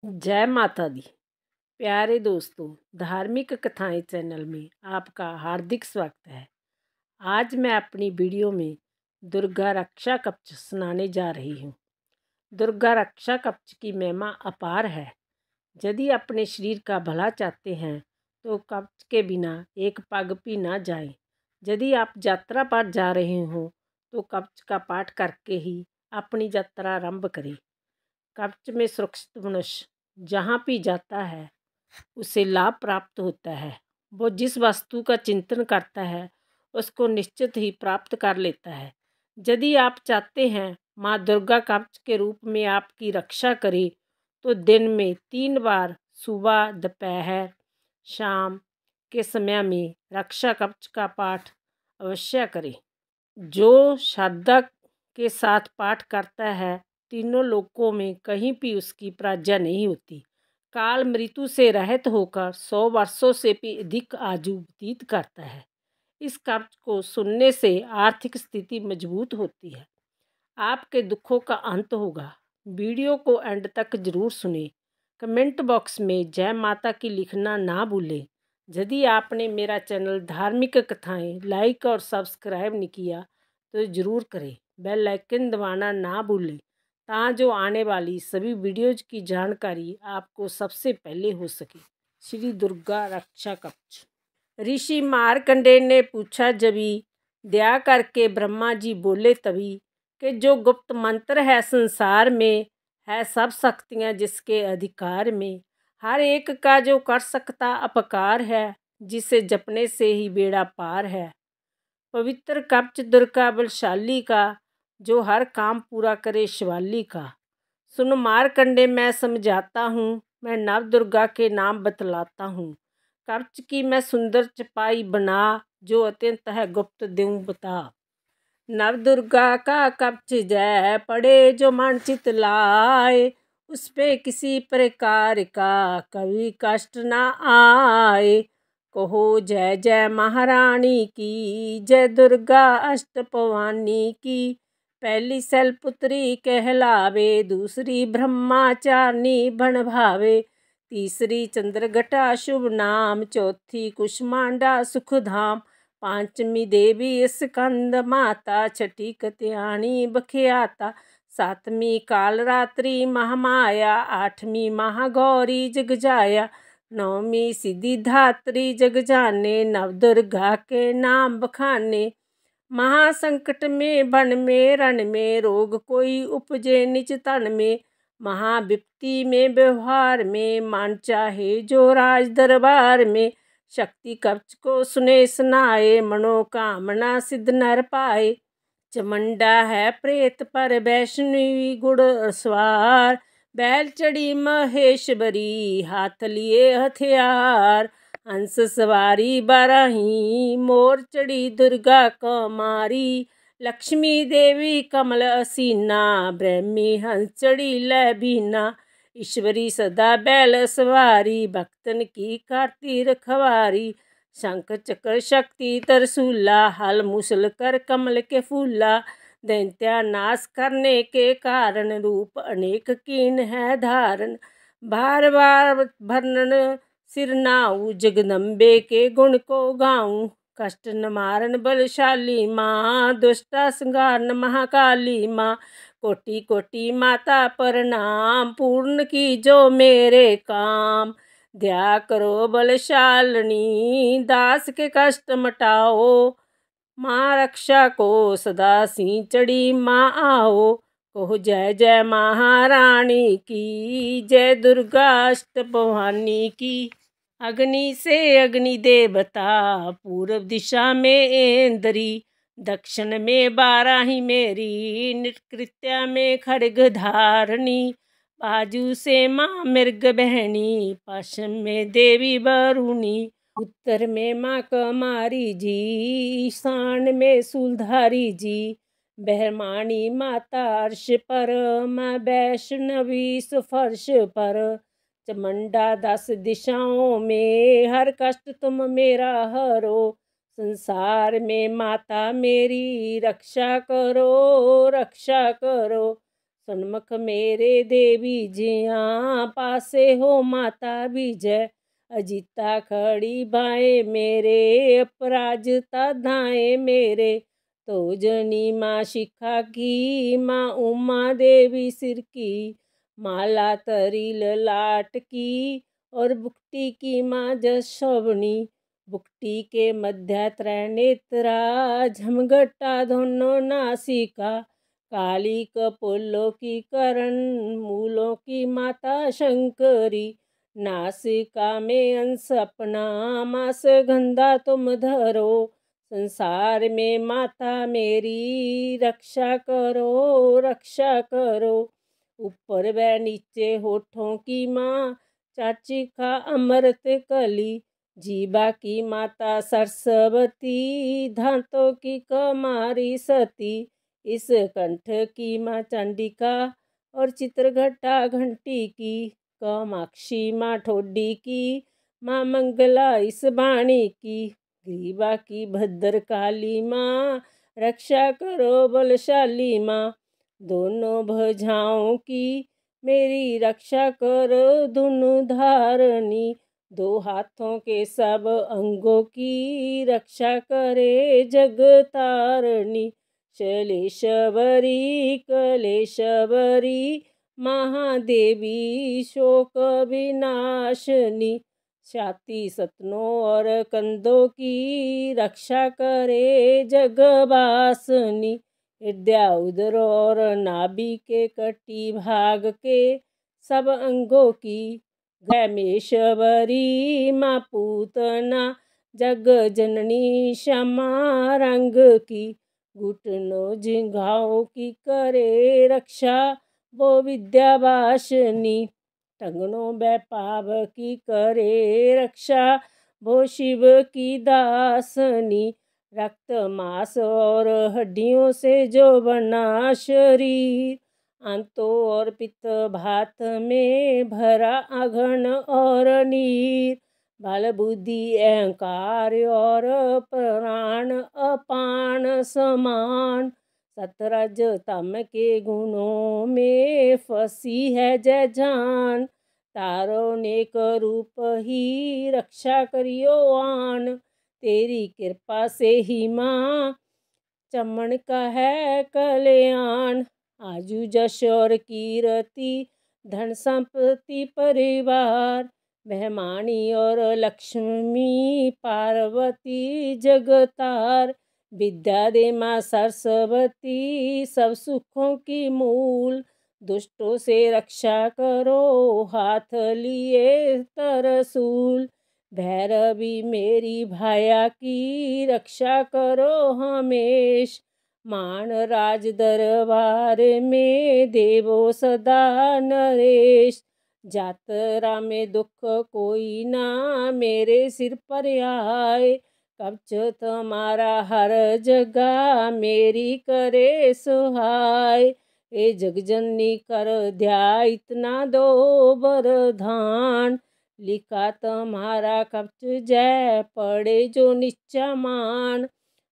जय माता दी। प्यारे दोस्तों, धार्मिक कथाएं चैनल में आपका हार्दिक स्वागत है। आज मैं अपनी वीडियो में दुर्गा रक्षा कवच सुनाने जा रही हूँ। दुर्गा रक्षा कवच की महिमा अपार है। यदि अपने शरीर का भला चाहते हैं तो कवच के बिना एक पग भी ना जाए। यदि आप यात्रा पर जा रहे हो तो कवच का पाठ करके ही अपनी यात्रा आरंभ करें। कवच में सुरक्षित मनुष्य जहाँ भी जाता है उसे लाभ प्राप्त होता है। वो जिस वस्तु का चिंतन करता है उसको निश्चित ही प्राप्त कर लेता है। यदि आप चाहते हैं माँ दुर्गा कवच के रूप में आपकी रक्षा करे तो दिन में 3 बार सुबह, दोपहर, शाम के समय में रक्षा कवच का पाठ अवश्य करें। जो श्रद्धा के साथ पाठ करता है तीनों लोकों में कहीं भी उसकी पराजय नहीं होती। काल मृत्यु से रहित होकर 100 वर्षों से भी अधिक आयु व्यतीत करता है। इस कवच को सुनने से आर्थिक स्थिति मजबूत होती है। आपके दुखों का अंत होगा। वीडियो को एंड तक जरूर सुने। कमेंट बॉक्स में जय माता की लिखना ना भूलें। यदि आपने मेरा चैनल धार्मिक कथाएं लाइक और सब्सक्राइब नहीं किया तो ज़रूर करें। बेल आइकन दबाना ना भूलें जो आने वाली सभी वीडियोज की जानकारी आपको सबसे पहले हो सके। श्री दुर्गा रक्षा कवच। ऋषि मार्कंडेय ने पूछा जभी, दया करके ब्रह्मा जी बोले तभी, कि जो गुप्त मंत्र है संसार में, है सब शक्तियाँ जिसके अधिकार में, हर एक का जो कर सकता अपकार है, जिसे जपने से ही बेड़ा पार है। पवित्र कवच दुर्गा बलशाली का, जो हर काम पूरा करे शिवाली का। सुन मारकंडे मैं समझाता हूँ, मैं नव दुर्गा के नाम बतलाता हूँ। कवच की मैं सुंदर चपाई बना, जो अत्यंत है गुप्त दूँ बता। नव दुर्गा का कवच जय पड़े जो मन चित लाए, उस पे किसी प्रकार का कभी कष्ट ना आए। कहो जय जय महारानी की, जय दुर्गा अष्ट भवानी की। पहली शैलपुत्री कहलावे, दूसरी ब्रह्मचारिणी बन भावे, तीसरी चंद्रघटा शुभ नाम, चौथी कुष्मांडा सुखधाम, पांचवी देवी स्कंद माता, छठी कत्याणी बख्याता, सातवीं कालरात्रि महामाया, आठवीं महागौरी जगजाया, नौवीं सिद्धिदात्री जग जाने, नव दुर्गा के नाम बखाने। महासंकट में वन में रण में, रोग कोई उपजे निज तन में, महाविपत्ति में व्यवहार में, मान चाहे जो राज दरबार में। शक्ति कवच को सुने सुनाए, मनोकामना सिद्ध नर पाए। चमंडा है प्रेत पर वैष्णवी गुड़ सवार, बैल चढ़ी महेश्वरी हाथ लिए हथियार। हंस सवारी बाराही, मोर चढ़ी दुर्गा कुमारी, लक्ष्मी देवी कमल असीना, ब्रह्मी हंस चढ़ी लबीना। ईश्वरी सदा बैल सवारी, भक्तन की करती रखवारी। शंख चक्र शक्ति तरसूला, हल मुसल कर कमल के फूला। दैत्या नाश करने के कारण, रूप अनेक कीन है धारण। बार बार वर्णन सिर नाऊ, जगदम्बे के गुण को गाऊं। कष्ट निवारण बलशाली माँ, दुष्टा संहारन महाकाली माँ। कोटि कोटि माता प्रणाम, पूर्ण की जो मेरे काम। दया करो बलशालिनी, दास के कष्ट मटाओ। माँ रक्षा को सदा सी चढ़ी माँ आओ। कहो जय जय महारानी की, जय दुर्गा अष्ट भवानी की। अग्नि से अग्नि देवता, पूर्व दिशा में इंद्री, दक्षिण में बाराही मेरी, निकृत्या में खड्ग धारणी। बाजू से माँ मृग बहनी, पश्चिम में देवी वरुणी, उत्तर में माँ कुमारी जी, ईशान में शूलधारी जी। ब्रह्माणी माता अर्श पर, माँ वैष्णवी सुफर्श पर। चमंडा 10 दिशाओं में, हर कष्ट तुम मेरा हरो। संसार में माता मेरी, रक्षा करो रक्षा करो। सन्मुख मेरे देवी जिया, पासे हो माता विजय। अजिता खड़ी बाएं मेरे, अपराजिता दाएं मेरे। तो जनी माँ शिखा की, माँ उमा देवी सिर की। माला तरी ललाट की, और बुकटी की माँ जशोवनी। बुकटी के मध्य त्रिनेत्रा, झमघटा दोनों नासिका। काली कपोलों की करण, मूलों की माता शंकरी। नासिका में अंश अपना, मास गंधा तुम धरो। संसार में माता मेरी, रक्षा करो रक्षा करो। ऊपर व नीचे होठों की माँ, चाची का अमृत कली। जीवा की माता सरस्वती, दांतों की कमारी सती। इस कंठ की माँ चंडिका, और चित्रघटा घंटी की। कामाक्षी माँ ठोडी की, माँ मंगला इस बाणी की। ग्रीवा की भद्रकाली माँ, रक्षा करो बलशाली माँ। दोनों भुजाओं की मेरी रक्षा करो धनुधारणी। दो हाथों के सब अंगों की रक्षा करे जगतारणी। शैलेश्वरी कलेश्वरी, महादेवी शोक विनाशनी। छाती सतनों और कंधों की रक्षा करे जगवासनी। हृदय उदर और नाभि के कटी भाग के सब अंगों की। गैमेश्वरी माँ पूतना, जग जननी श्यामा रंग की। घुटनों जिंघाओं की करे रक्षा, वो विद्यावासिनी। टंगनों व पाव की करे रक्षा, वो शिव की दासनी। रक्त मांस और हड्डियों से जो बना शरीर, आंतों और पित्त भात में भरा अघन और नीर। बल बुद्धि अहंकार और प्राण अपान समान। सतरज तम के गुणों में फंसी है जय जान। तारो नेक रूप ही रक्षा करियो आन। तेरी कृपा से ही माँ, चमन का है कल्याण। आजू जश और कीर्ति, धन संपत्ति परिवार। मेहमानी और लक्ष्मी, पार्वती जगतार। विद्या दे माँ सरस्वती, सब सुखों की मूल। दुष्टों से रक्षा करो, हाथ लिए तरसूल। भैरवी मेरी भाया की, रक्षा करो हमेश। मान राज दरबार में, देवो सदा नरेश। जातरा में दुख कोई ना, मेरे सिर पर आए। कवच तुम्हारा हर जगह, मेरी करे सुहाय। ए जगजननी कर ध्या इतना दो वरदान। लिखा तुम्हारा कवच जय, पड़े जो निच्चा मान।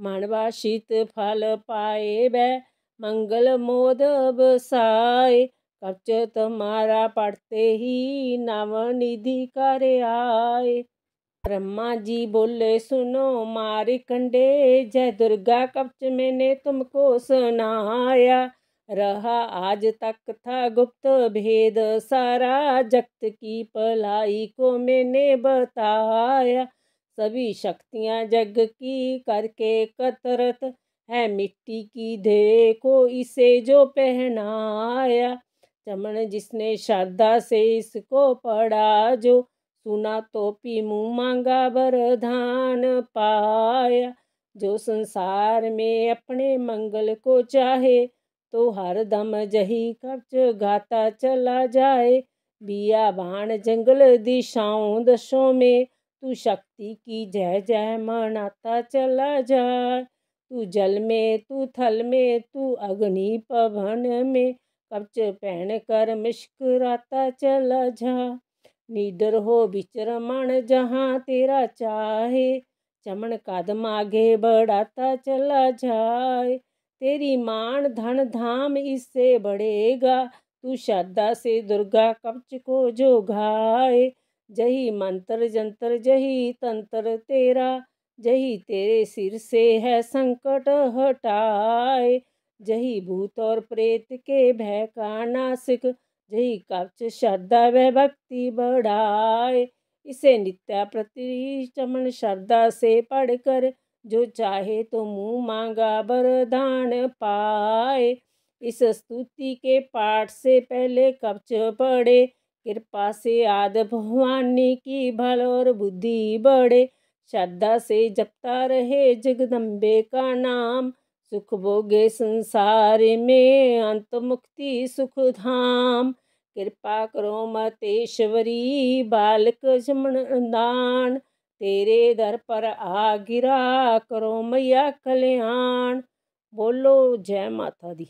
मानवासित फल पाए वे, मंगल मोद बसाए। कवच तुम्हारा पढ़ते ही, नवनिधि कर आए। ब्रह्मा जी बोले सुनो मारिकंडे, जय दुर्गा कवच मैंने तुमको सुनाया। रहा आज तक था गुप्त भेद सारा, जगत की भलाई को मैंने बताया। सभी शक्तियाँ जग की करके कतरत है, मिट्टी की देखो इसे जो पहनाया। चमन जिसने श्रद्धा से इसको पढ़ा जो, सुना तो पी मुँह मांगा वरदान पाया। जो संसार में अपने मंगल को चाहे, तो हर दम जही कवच गाता चला जाए। बियाबान जंगल दिशाओं दशों में, तू शक्ति की जय जय मनाता चला जाए। तू जल में तू थल में, तू अग्नि पवन में, कवच पहन कर मुस्कुराता चला जा। निडर हो विचरमण जहाँ तेरा चाहे, चमन कदम आगे बढ़ाता चला जाए। तेरी मान धन धाम इससे बढ़ेगा। तू श्रद्धा से दुर्गा कवच को जो घाए। जही मंत्र जंतर जही तंत्र तेरा, जही तेरे सिर से है संकट हटाए। जही भूत और प्रेत के भय का नासिक, जही कवच श्रद्धा व भक्ति बढ़ाए। इसे नित्या प्रति चमन श्रद्धा से पढ़कर, जो चाहे तो मुँह मांगा वरदान पाए। इस स्तुति के पाठ से पहले कवच पढ़े, कृपा से आदि भवानी की बल और बुद्धि बढ़े। श्रद्धा से जपता रहे जगदम्बे का नाम, सुख भोगे संसार में अंत मुक्ति सुख धाम। कृपा करो मतेश्वरी बालक जमन दान, तेरे दर पर आ गिरा करो मैया कल्याण। बोलो जय माता दी।